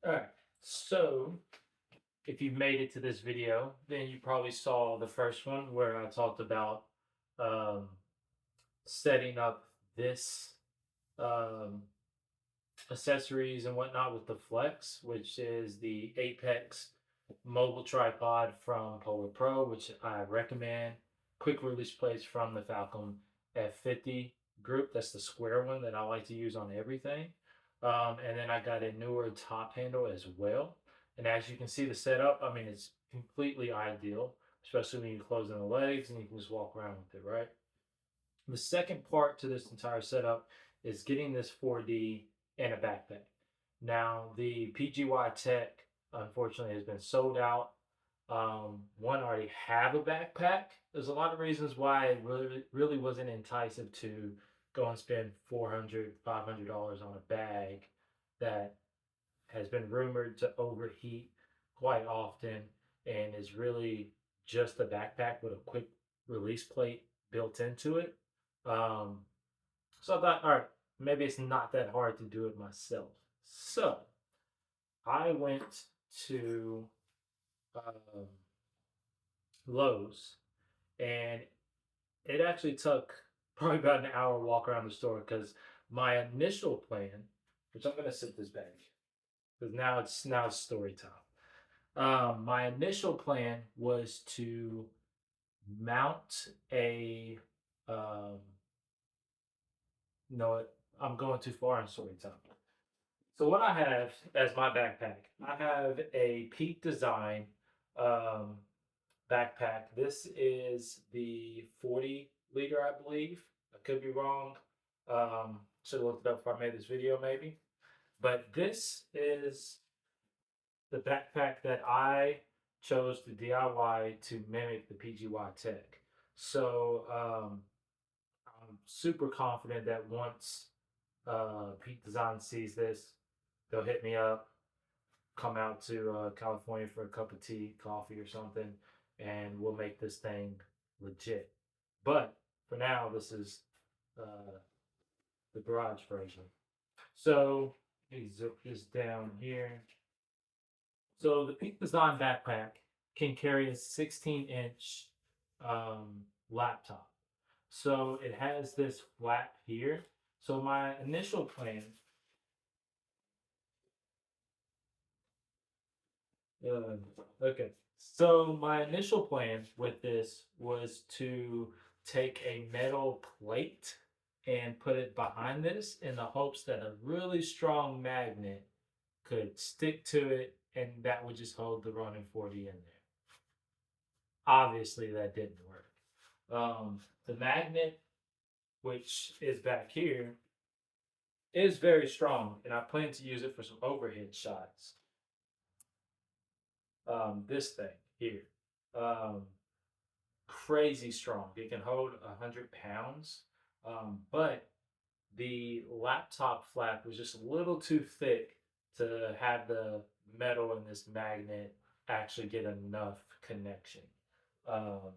All right. So if you made it to this video, then you probably saw the first one where I talked about um, setting up this um, accessories and whatnot with the Flex, which is the Apex mobile tripod from Polar Pro, which I recommend. Quick release plates from the Falcon F50 group. That's the square one that I like to use on everything. And then I got a newer top handle as well. And as you can see, the setup, I mean, it's completely ideal, especially when you close in the legs and you can just walk around with it, right? The second part to this entire setup is getting this 4D in a backpack. Now, the PGY Tech, unfortunately, has been sold out. One, I already have a backpack. There's a lot of reasons why it really wasn't enticing to go and spend $400, $500 on a bag that has been rumored to overheat quite often and is really just a backpack with a quick release plate built into it. Um, so I thought, all right, maybe it's not that hard to do it myself. So I went to um, Lowe's, and it actually took probably about an hour walk around the store because my initial plan, which I'm gonna sit this back because now it's story time. My initial plan was to mount a um, no, I'm going too far in story time. So what I have as my backpack, I have a Peak Design um, backpack. This is the 40 liter, I believe. I could be wrong. Should have looked it up before I made this video, maybe. But this is the backpack that I chose to DIY to mimic the PGY Tech. So I'm super confident that once Peak Design sees this, they'll hit me up, come out to California for a cup of tea, coffee, or something, and we'll make this thing legit. But for now, this is uh, the garage version. So let me zip this down here. So the Peak Design backpack can carry a 16-inch laptop. So it has this flap here. So my initial plan, uh, okay. So my initial plan with this was to take a metal plate and put it behind this in the hopes that a really strong magnet could stick to it and that would just hold the Ronin 40 in there. Obviously, that didn't work. The magnet, which is back here, is very strong, and I plan to use it for some overhead shots. This thing here, um, crazy strong. It can hold 100 pounds, but the laptop flap was just a little too thick to have the metal in this magnet actually get enough connection. Um,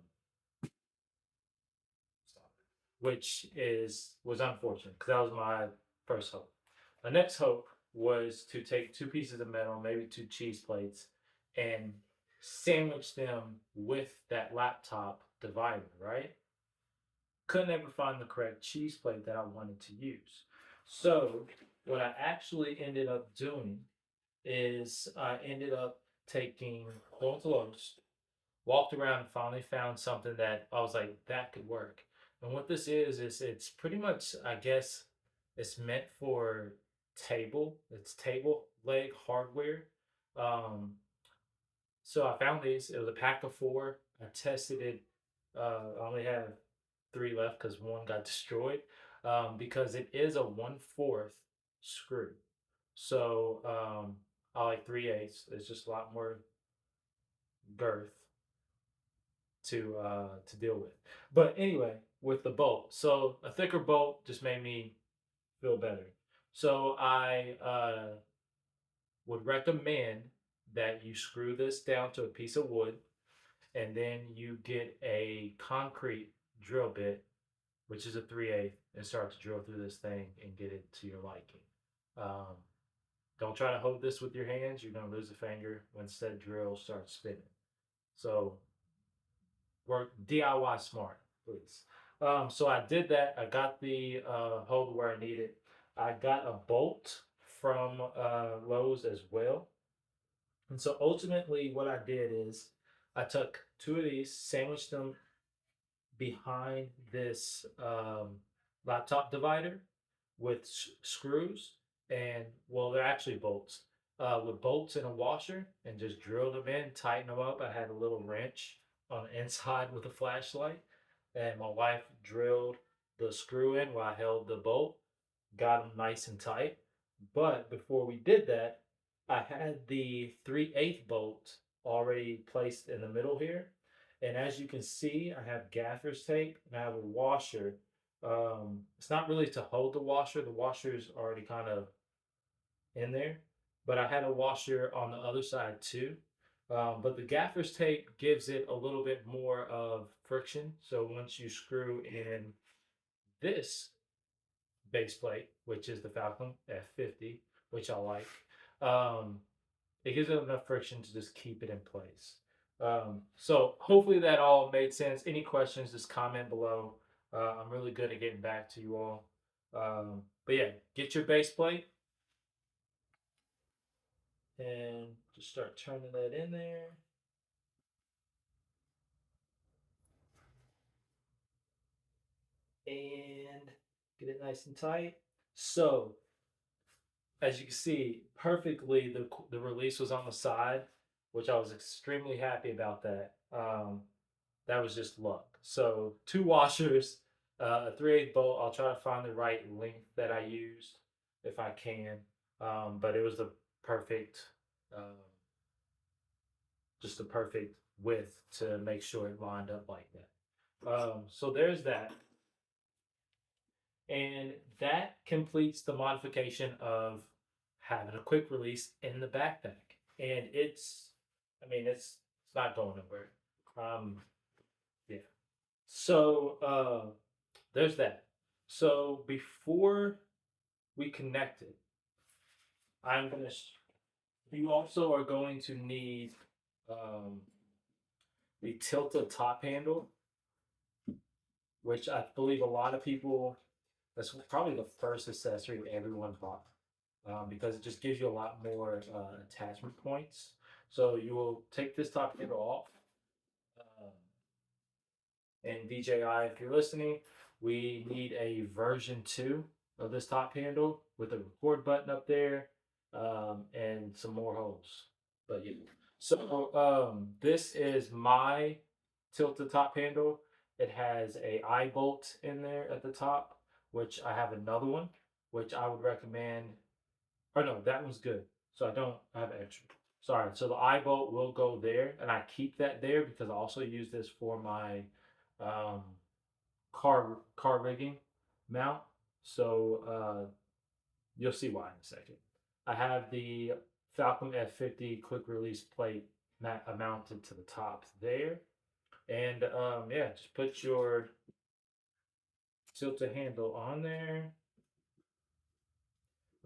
which is was unfortunate because that was my first hope. My next hope was to take two pieces of metal, maybe two cheese plates, and sandwich them with that laptop divider, right? Couldn't ever find the correct cheese plate that I wanted to use. So, what I actually ended up doing is I ended up going to Lowe's, walked around and finally found something that I was like, that could work. And what this is it's pretty much, I guess, it's meant for it's table leg hardware. Um, so I found these. It was a pack of four. I tested it. I only have three left because one got destroyed because it is a 1/4 screw. So I like 3/8. It's just a lot more girth to deal with. But anyway, with the bolt, so a thicker bolt just made me feel better. So I would recommend that you screw this down to a piece of wood, and then you get a concrete drill bit, which is a 3/8, and start to drill through this thing and get it to your liking. Um, Don't try to hold this with your hands. You're going to lose a finger when said drill starts spinning. So work DIY smart, please. So I did that. I got the holder where I need it. I got a bolt from Lowe's as well. And so ultimately, what I did is I took two of these, sandwiched them behind this laptop divider with screws, and well, they're actually bolts, with bolts and a washer, and just drilled them in, tighten them up. I had a little wrench on the inside with a flashlight, and my wife drilled the screw in while I held the bolt, got them nice and tight. But before we did that, I had the 3/8 bolt already placed in the middle here. And as you can see, I have gaffer's tape and I have a washer. It's not really to hold the washer is already kind of in there, but I had a washer on the other side too. But the gaffer's tape gives it a little bit more of friction. So once you screw in this base plate, which is the Falcon F50, which I like, um, it gives it enough friction to just keep it in place. So hopefully that all made sense. Any questions, just comment below. I'm really good at getting back to you all. But yeah, get your base plate and just start turning that in there. And get it nice and tight. So as you can see, perfectly the release was on the side, which I was extremely happy about that. That was just luck. So two washers, a 3/8 bolt. I'll try to find the right length that I used if I can. But it was the perfect, um, just the perfect width to make sure it lined up like that. So there's that. And that completes the modification of having a quick release in the backpack. And I mean, it's not going nowhere. Yeah. So there's that. So before we connect it, I'm gonna. You also are going to need um, the tilted top handle, which I believe a lot of people. That's probably the first accessory everyone bought, because it just gives you a lot more attachment points. So you will take this top handle off. Um, and DJI, if you're listening, we need a version 2 of this top handle with a record button up there, and some more holes. But yeah, so this is my tilted top handle. It has a eye bolt in there at the top, which I have another one, which I would recommend. Oh no, that one's good. So I don't have extra. Sorry. So the eye bolt will go there, and I keep that there because I also use this for my um, car rigging mount. So you'll see why in a second. I have the Falcon F50 quick release plate mounted to the top there, and yeah, just put your tilted handle on there.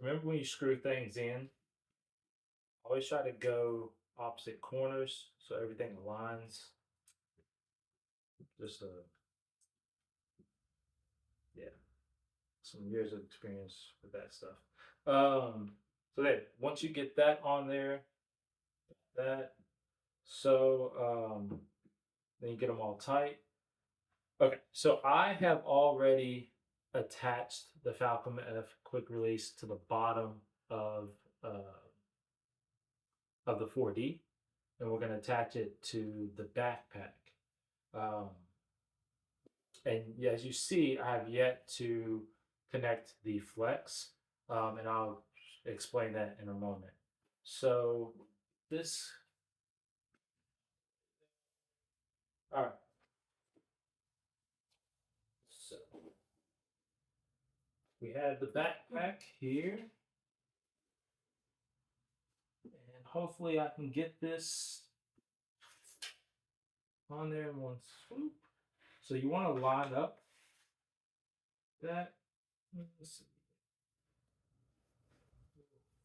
Remember when you screw things in, always try to go opposite corners so everything aligns. Just yeah, some years of experience with that stuff. So there, once you get that on there, that then you get them all tight. Okay, so I have already attached the Falcon F quick release to the bottom of uh, the 4D, and we're going to attach it to the backpack. Um, and yeah, as you see, I have yet to connect the flex, and I'll explain that in a moment. So this, all right. So we have the backpack here, and hopefully I can get this on there in one swoop. So you want to line up that. Let's see,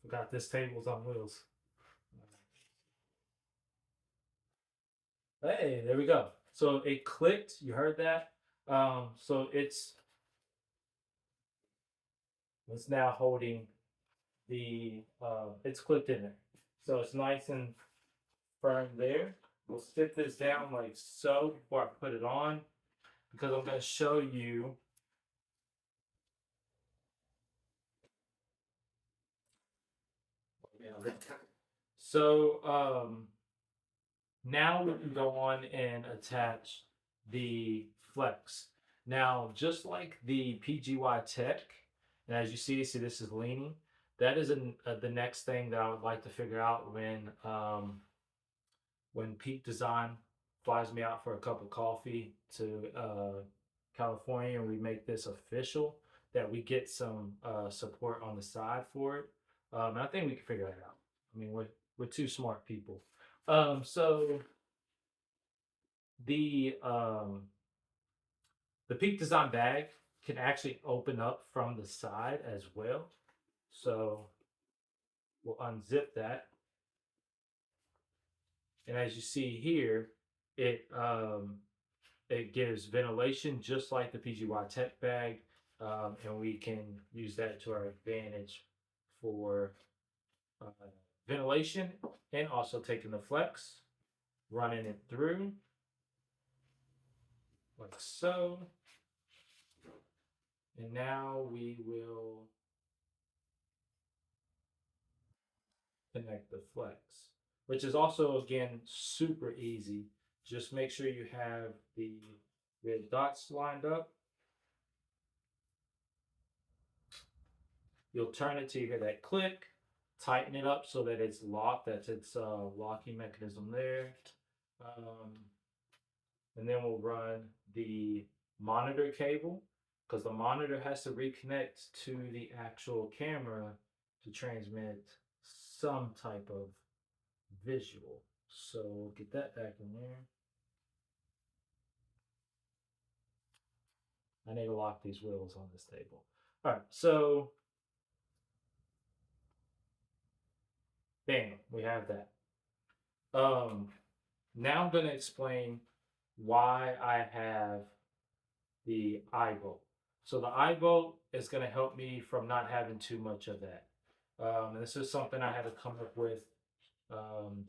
Forgot this table's on wheels. Hey, there we go. So it clicked. You heard that? So it's now holding the it's clipped in there. So it's nice and firm there. We'll sit this down like so before I put it on because I'm going to show you. So now we can go on and attach the flex. Now, just like the PGY Tech, and as you see this is leaning. That is the next thing that I would like to figure out when Peak Design flies me out for a cup of coffee to California and we make this official, that we get some support on the side for it. And I think we can figure that out. I mean, we're two smart people. So the um, the Peak Design bag can actually open up from the side as well. So we'll unzip that. And as you see here, it it gives ventilation just like the PGY Tech bag, and we can use that to our advantage for uh, ventilation and also taking the flex, running it through like so. And now we will connect the flex, which is also again super easy. Just make sure you have the red dots lined up. You'll turn it till you hear that click, tighten it up so that it's locked, that's its locking mechanism there. Um, and then we'll run the monitor cable because the monitor has to reconnect to the actual camera to transmit some type of visual. So we'll get that back in there. I need to lock these wheels on this table. All right, so bam, we have that. Now I'm going to explain why I have the eye bolt. So the eye bolt is going to help me from not having too much of that. And this is something I had to come up with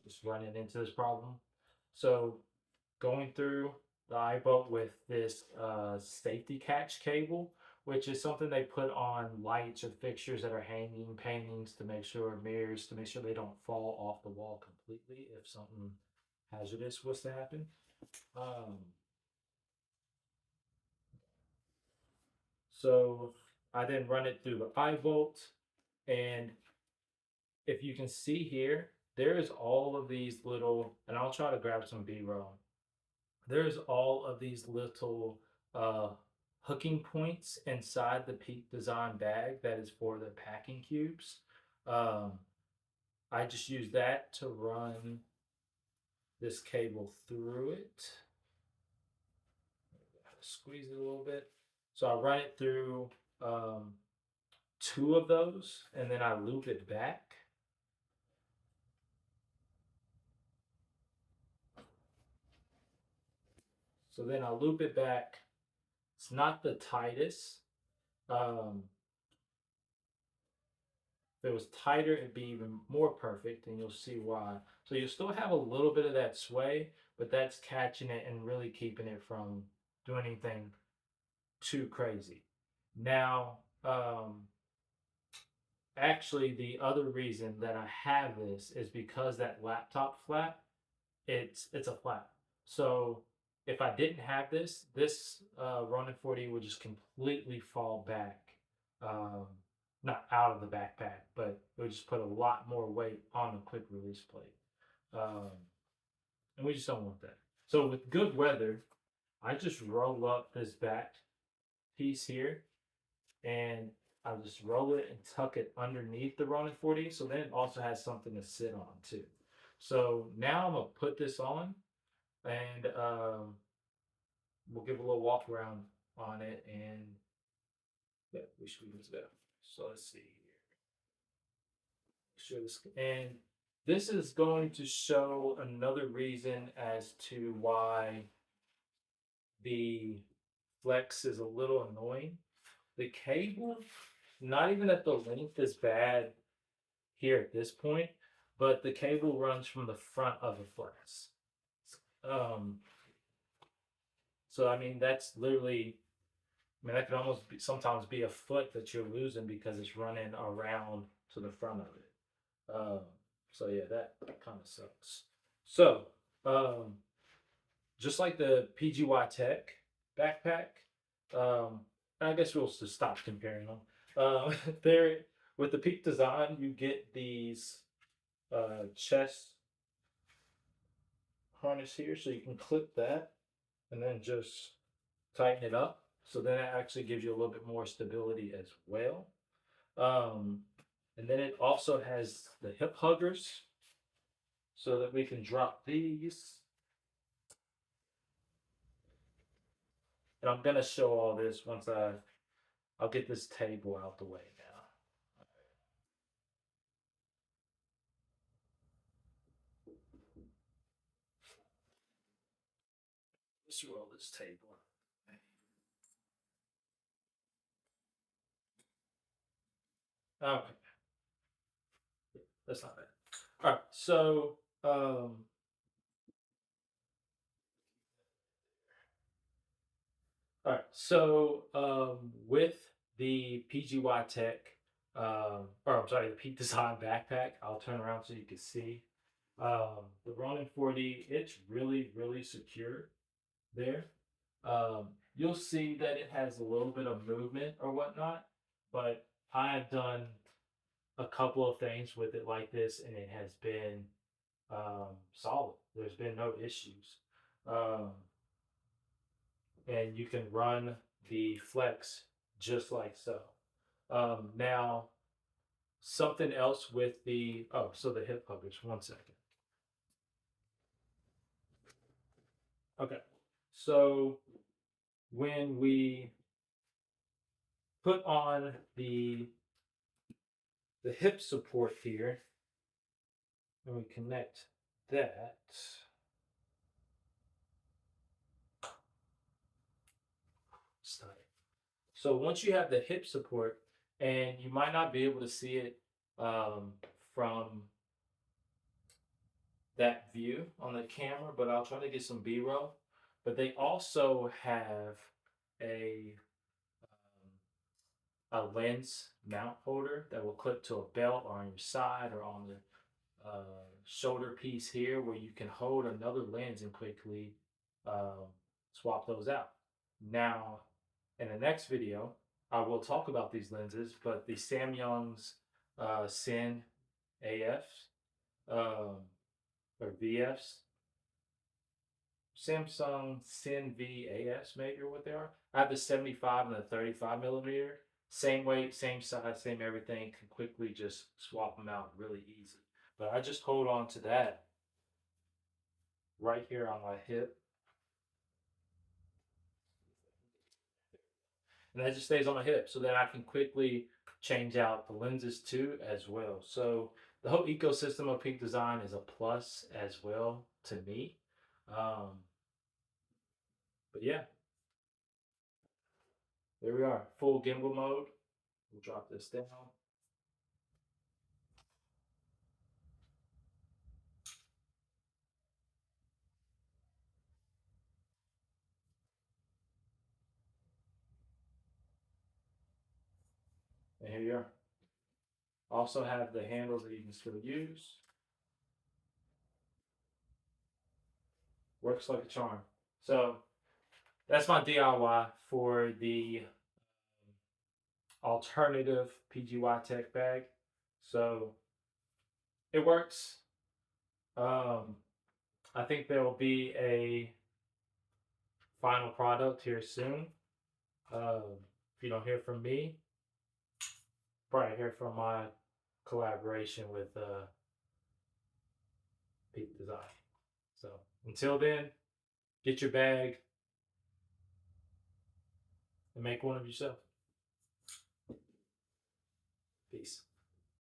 just running into this problem. So going through the eye bolt with this safety catch cable, which is something they put on lights or fixtures that are hanging, paintings to make sure, mirrors to make sure they don't fall off the wall completely if something hazardous was to happen. Um, so I then run it through the eye bolt, and if you can see here, there's all of these little, and I'll try to grab some B-roll. There's all of these little uh, hooking points inside the Peak Design bag that is for the packing cubes. Um, I just use that to run this cable through it. Squeeze it a little bit. So I run it through two of those and then I loop it back. So then I loop it back. It's not the tightest. Um, if it was tighter, it'd be even more perfect, and you'll see why. So you'll still have a little bit of that sway, but that's catching it and really keeping it from doing anything too crazy. Now, actually, the other reason that I have this is because that laptop flap, it's a flap. So if I didn't have this, this Ronin 40 would just completely fall back. Um, Not out of the backpack, but it would just put a lot more weight on the quick release plate. Um, and we just don't want that. So with good weather, I just roll up this back piece here and I'll just roll it and tuck it underneath the Ronin 40. So then it also has something to sit on too. So now I'm gonna put this on and we'll give a little walk around on it and yeah, we should be good to go. So let's see here. Sure this, and this is going to show another reason as to why the Flex is a little annoying. The cable, not even that the length is bad here at this point, but the cable runs from the front of the Flex. Um, so I mean that's literally, I mean that could almost be, sometimes be a foot that you're losing because it's running around to the front of it. So yeah, that kind of sucks. So um, just like the PGY Tech backpack, um, I guess we'll just stop comparing them. There, with the Peak Design, you get these chest harness here, so you can clip that and then just tighten it up. So then it actually gives you a little bit more stability as well. Um, and then it also has the hip huggers so that we can drop these. And I'm gonna show all this once I'll get this table out the way now. Let's roll this table. Okay, that's not bad. All right, so all right, so with the PGY Tech, or I'm sorry, the Peak Design backpack, I'll turn around so you can see. The Ronin 40, it's really, really secure there. You'll see that it has a little bit of movement or whatnot, but I have done a couple of things with it like this, and it has been solid. There's been no issues. Um, and you can run the flex just like so. Now, something else with the, oh, so the hip huggers, 1 second. Okay, so when we put on the hip support here, and we connect that, so once you have the hip support, and you might not be able to see it from that view on the camera, but I'll try to get some B-roll. But they also have a a lens mount holder that will clip to a belt or on your side or on the shoulder piece here, where you can hold another lens and quickly swap those out. Now, in the next video, I will talk about these lenses, but the Samyang's Sin AFs or VFs, Samsung Sin VAS maybe or what they are. I have the 75 and the 35 millimeter. Same weight, same size, same everything. Can quickly just swap them out really easy. But I just hold on to that right here on my hip. And that just stays on my hip so that I can quickly change out the lenses too as well. So the whole ecosystem of Peak Design is a plus as well to me. Um, but yeah, there we are. Full gimbal mode. We'll drop this down. And here you are. Also have the handles that you can still use. Works like a charm. So that's my DIY for the alternative PGY Tech bag. So it works. I think there will be a final product here soon. If you don't hear from me, probably hear from my collaboration with Peak Design. So until then, get your bag and make one of yourself. Peace.